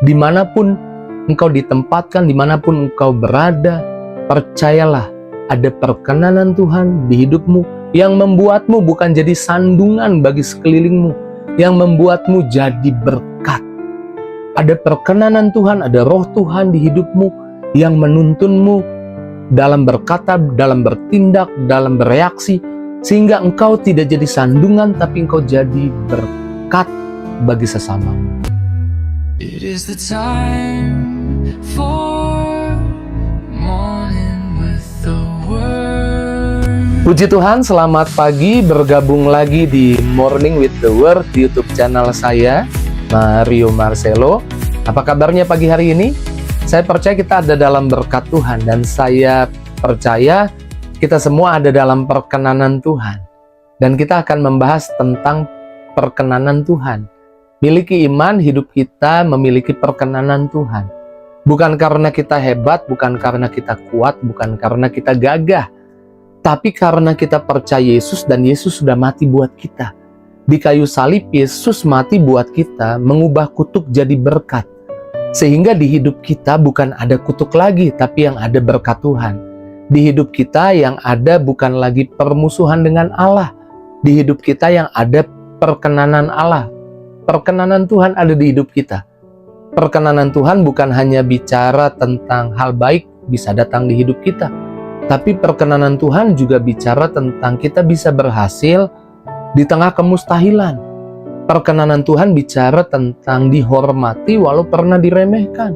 Dimanapun engkau ditempatkan, dimanapun engkau berada, percayalah ada perkenanan Tuhan di hidupmu yang membuatmu bukan jadi sandungan bagi sekelilingmu, yang membuatmu jadi berkat. Ada perkenanan Tuhan, ada roh Tuhan di hidupmu yang menuntunmu dalam berkata, dalam bertindak, dalam bereaksi, sehingga engkau tidak jadi sandungan, tapi engkau jadi berkat bagi sesamamu. It is the time for morning with the word. Puji Tuhan, selamat pagi, bergabung lagi di Morning with the Word di YouTube channel saya, Mario Marcelo. Apa kabarnya pagi hari ini? Saya percaya kita ada dalam berkat Tuhan, dan saya percaya kita semua ada dalam perkenanan Tuhan. Dan kita akan membahas tentang perkenanan Tuhan. Miliki iman, hidup kita memiliki perkenanan Tuhan. Bukan karena kita hebat, bukan karena kita kuat, bukan karena kita gagah, tapi karena kita percaya Yesus dan Yesus sudah mati buat kita. Di kayu salib, Yesus mati buat kita, mengubah kutuk jadi berkat. Sehingga di hidup kita bukan ada kutuk lagi, tapi yang ada berkat Tuhan. Di hidup kita yang ada bukan lagi permusuhan dengan Allah. Di hidup kita yang ada perkenanan Allah. Perkenanan Tuhan ada di hidup kita. Perkenanan Tuhan bukan hanya bicara tentang hal baik bisa datang di hidup kita, tapi perkenanan Tuhan juga bicara tentang kita bisa berhasil di tengah kemustahilan. Perkenanan Tuhan bicara tentang dihormati walau pernah diremehkan.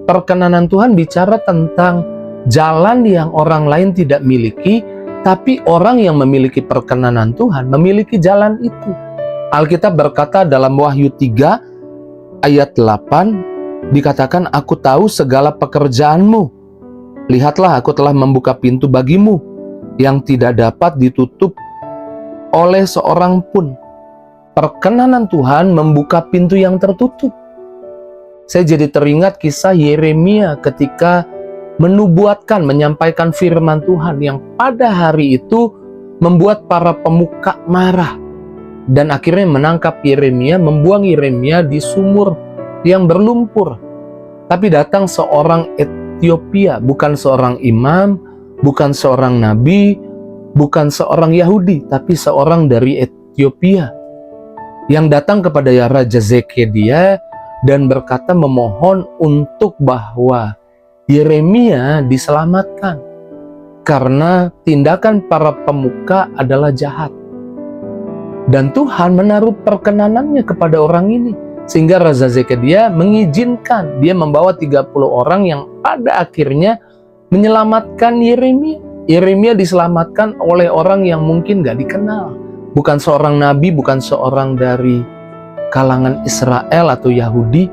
Perkenanan Tuhan bicara tentang jalan yang orang lain tidak miliki, tapi orang yang memiliki perkenanan Tuhan memiliki jalan itu. Alkitab berkata dalam Wahyu 3 ayat 8, dikatakan, "Aku tahu segala pekerjaanmu. Lihatlah, aku telah membuka pintu bagimu yang tidak dapat ditutup oleh seorang pun." Perkenanan Tuhan membuka pintu yang tertutup. Saya jadi teringat kisah Yeremia ketika menubuatkan, menyampaikan firman Tuhan yang pada hari itu membuat para pemuka marah. Dan akhirnya menangkap Yeremia, membuang Yeremia di sumur yang berlumpur. Tapi datang seorang Ethiopia, bukan seorang imam, bukan seorang nabi, bukan seorang Yahudi, tapi seorang dari Ethiopia, yang datang kepada Raja Zedekia dan berkata, memohon untuk bahwa Yeremia diselamatkan karena tindakan para pemuka adalah jahat. Dan Tuhan menaruh perkenanannya kepada orang ini, sehingga Raja Zedekia mengizinkan dia membawa 30 orang yang pada akhirnya menyelamatkan Yeremia. Yeremia diselamatkan oleh orang yang mungkin gak dikenal. Bukan seorang nabi, bukan seorang dari kalangan Israel atau Yahudi,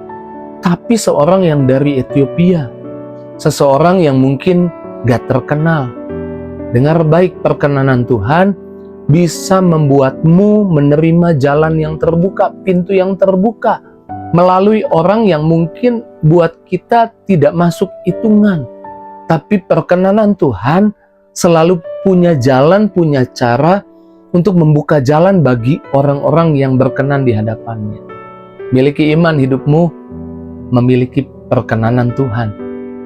tapi seorang yang dari Ethiopia. Seseorang yang mungkin gak terkenal. Dengar baik, perkenanan Tuhan bisa membuatmu menerima jalan yang terbuka, pintu yang terbuka, melalui orang yang mungkin buat kita tidak masuk hitungan. Tapi perkenanan Tuhan selalu punya jalan, punya cara untuk membuka jalan bagi orang-orang yang berkenan di hadapannya. Miliki iman, hidupmu memiliki perkenanan Tuhan.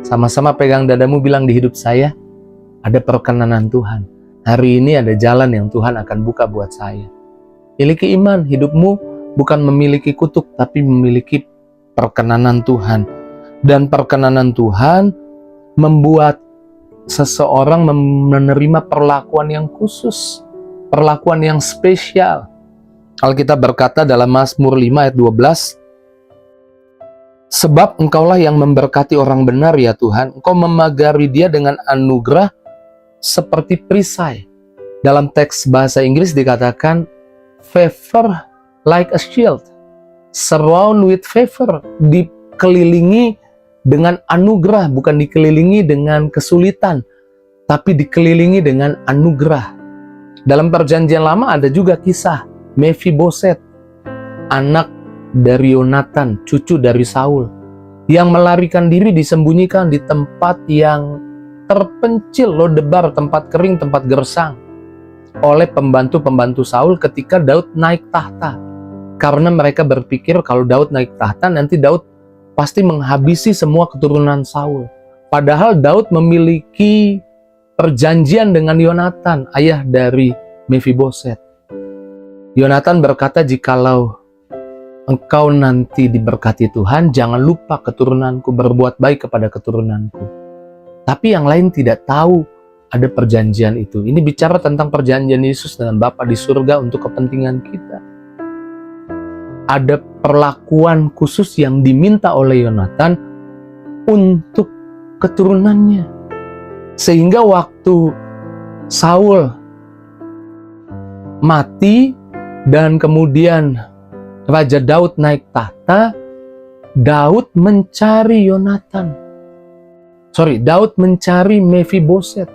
Sama-sama pegang dadamu, bilang, di hidup saya ada perkenanan Tuhan. Hari ini ada jalan yang Tuhan akan buka buat saya. Miliki iman, hidupmu bukan memiliki kutuk, tapi memiliki perkenanan Tuhan. Dan perkenanan Tuhan membuat seseorang menerima perlakuan yang khusus, perlakuan yang spesial. Alkitab berkata dalam Mazmur 5 ayat 12, "Sebab Engkaulah yang memberkati orang benar ya Tuhan, Engkau memagari dia dengan anugerah seperti perisai." Dalam teks bahasa Inggris dikatakan favor like a shield. Surround with favor, dikelilingi dengan anugerah, bukan dikelilingi dengan kesulitan, tapi dikelilingi dengan anugerah. Dalam perjanjian lama ada juga kisah Mephiboset, anak dari Yonatan, cucu dari Saul, yang melarikan diri, disembunyikan di tempat yang terpencil, lodebar, tempat kering, tempat gersang, oleh pembantu-pembantu Saul ketika Daud naik tahta. Karena mereka berpikir kalau Daud naik tahta, nanti Daud pasti menghabisi semua keturunan Saul. Padahal Daud memiliki perjanjian dengan Yonatan, ayah dari Mephiboset. Yonatan berkata, jikalau engkau nanti diberkati Tuhan, jangan lupa keturunanku, berbuat baik kepada keturunanku. Tapi yang lain tidak tahu ada perjanjian itu. Ini bicara tentang perjanjian Yesus dengan Bapa di surga untuk kepentingan kita. Ada perlakuan khusus yang diminta oleh Yonatan untuk keturunannya. Sehingga waktu Saul mati dan kemudian Raja Daud naik tahta, Daud mencari Daud mencari Mephiboset.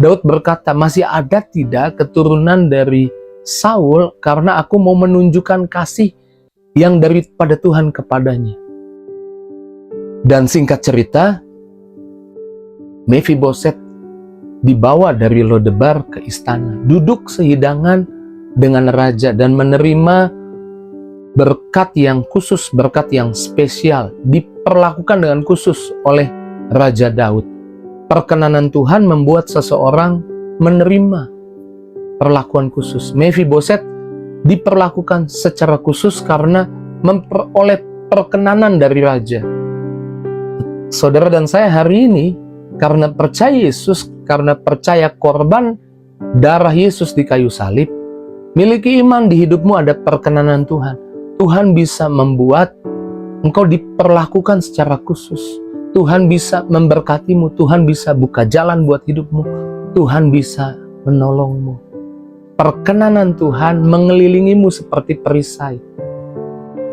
Daud berkata, masih ada tidak keturunan dari Saul, karena aku mau menunjukkan kasih yang daripada Tuhan kepadanya. Dan singkat cerita, Mephiboset dibawa dari Lodebar ke istana, duduk sehidangan dengan raja dan menerima berkat yang khusus, berkat yang spesial, diperlakukan dengan khusus oleh Raja Daud. Perkenanan Tuhan membuat seseorang menerima perlakuan khusus. Mephiboset diperlakukan secara khusus karena memperoleh perkenanan dari raja. Saudara dan saya hari ini, karena percaya Yesus, karena percaya korban darah Yesus di kayu salib, miliki iman di hidupmu ada perkenanan Tuhan. Tuhan bisa membuat engkau diperlakukan secara khusus. Tuhan bisa memberkatimu, Tuhan bisa buka jalan buat hidupmu, Tuhan bisa menolongmu. Perkenanan Tuhan mengelilingimu seperti perisai.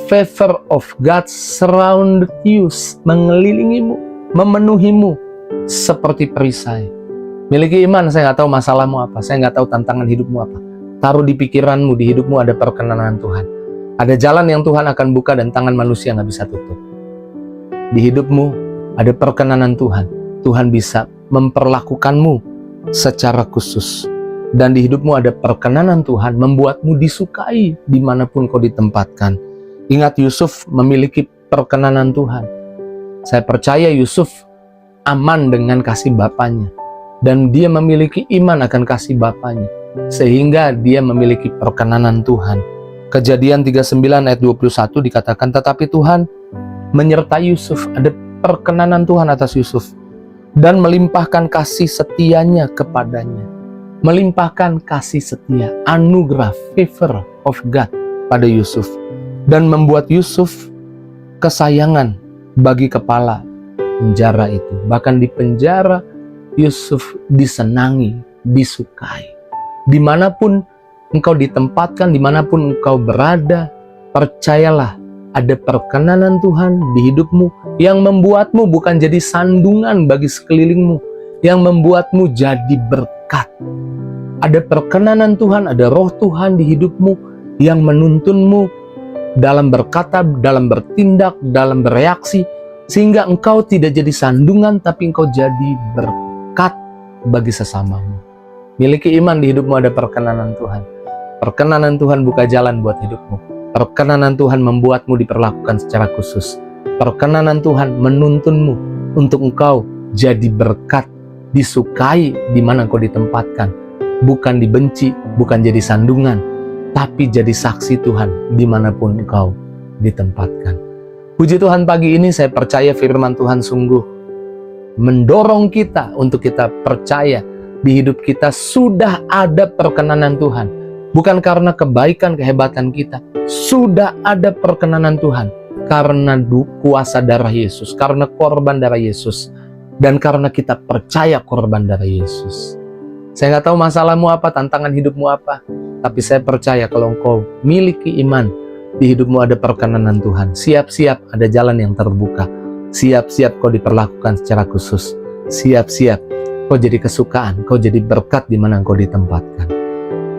Favor of God surround you, mengelilingimu, memenuhimu seperti perisai. Miliki iman, saya nggak tahu masalahmu apa, saya nggak tahu tantangan hidupmu apa. Taruh di pikiranmu, di hidupmu ada perkenanan Tuhan. Ada jalan yang Tuhan akan buka dan tangan manusia nggak bisa tutup. Di hidupmu ada perkenanan Tuhan. Tuhan bisa memperlakukanmu secara khusus. Dan di hidupmu ada perkenanan Tuhan membuatmu disukai dimanapun kau ditempatkan. Ingat, Yusuf memiliki perkenanan Tuhan. Saya percaya Yusuf aman dengan kasih bapaknya. Dan dia memiliki iman akan kasih bapaknya. Sehingga dia memiliki perkenanan Tuhan. Kejadian 39 ayat 21 dikatakan, tetapi Tuhan menyertai Yusuf. Ada perkenanan Tuhan atas Yusuf dan melimpahkan kasih setianya kepadanya. Melimpahkan kasih setia, anugerah, favor of God pada Yusuf, dan membuat Yusuf kesayangan bagi kepala penjara itu. Bahkan di penjara Yusuf disenangi, disukai. Dimanapun engkau ditempatkan, dimanapun engkau berada, percayalah ada perkenanan Tuhan di hidupmu yang membuatmu bukan jadi sandungan bagi sekelilingmu, yang membuatmu jadi berkat. Ada perkenanan Tuhan, ada roh Tuhan di hidupmu yang menuntunmu dalam berkata, dalam bertindak, dalam bereaksi, sehingga engkau tidak jadi sandungan, tapi engkau jadi berkat bagi sesamamu. Miliki iman di hidupmu ada perkenanan Tuhan. Perkenanan Tuhan buka jalan buat hidupmu. Perkenanan Tuhan membuatmu diperlakukan secara khusus. Perkenanan Tuhan menuntunmu untuk engkau jadi berkat, disukai di mana engkau ditempatkan. Bukan dibenci, bukan jadi sandungan, tapi jadi saksi Tuhan dimanapun engkau ditempatkan. Puji Tuhan, pagi ini saya percaya firman Tuhan sungguh mendorong kita untuk kita percaya di hidup kita sudah ada perkenanan Tuhan. Bukan karena kebaikan, kehebatan kita. Sudah ada perkenanan Tuhan. Karena kuasa darah Yesus. Karena korban darah Yesus. Dan karena kita percaya korban darah Yesus. Saya nggak tahu masalahmu apa, tantangan hidupmu apa. Tapi saya percaya kalau engkau miliki iman, di hidupmu ada perkenanan Tuhan. Siap-siap ada jalan yang terbuka. Siap-siap kau diperlakukan secara khusus. Siap-siap kau jadi kesukaan. Kau jadi berkat di mana engkau ditempatkan.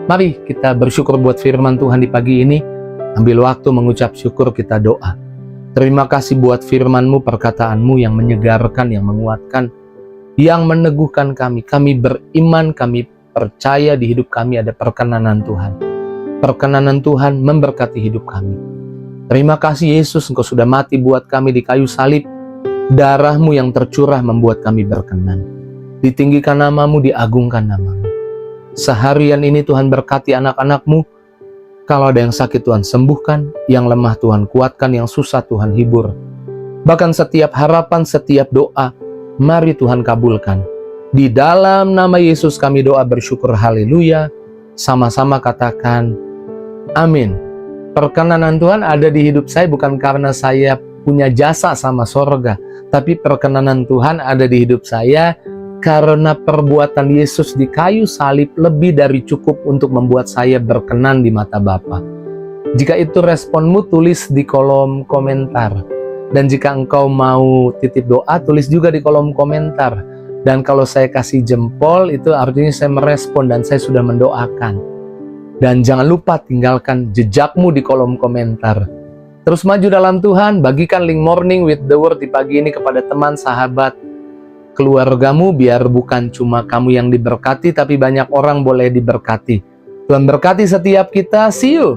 Mari kita bersyukur buat firman Tuhan di pagi ini. Ambil waktu mengucap syukur, kita doa. Terima kasih buat firman-Mu, perkataan-Mu yang menyegarkan, yang menguatkan, yang meneguhkan kami. Kami beriman, kami percaya di hidup kami ada perkenanan Tuhan. Perkenanan Tuhan memberkati hidup kami. Terima kasih Yesus, Engkau sudah mati buat kami di kayu salib. Darah-Mu yang tercurah membuat kami berkenan. Ditinggikan nama-Mu, diagungkan nama-Mu. Seharian ini Tuhan berkati anak-anak-Mu. Kalau ada yang sakit Tuhan sembuhkan, yang lemah Tuhan kuatkan, yang susah Tuhan hibur. Bahkan setiap harapan, setiap doa, mari Tuhan kabulkan. Di dalam nama Yesus kami doa bersyukur, haleluya. Sama-sama katakan, amin. Perkenanan Tuhan ada di hidup saya bukan karena saya punya jasa sama sorga, tapi perkenanan Tuhan ada di hidup saya karena perbuatan Yesus di kayu salib lebih dari cukup untuk membuat saya berkenan di mata Bapa. Jika itu responmu, tulis di kolom komentar. Dan jika engkau mau titip doa, tulis juga di kolom komentar. Dan kalau saya kasih jempol, itu artinya saya merespon dan saya sudah mendoakan. Dan jangan lupa tinggalkan jejakmu di kolom komentar. Terus maju dalam Tuhan, bagikan link Morning with the Word di pagi ini kepada teman, sahabat, keluargamu, biar bukan cuma kamu yang diberkati, tapi banyak orang boleh diberkati. Tuhan berkati setiap kita, see you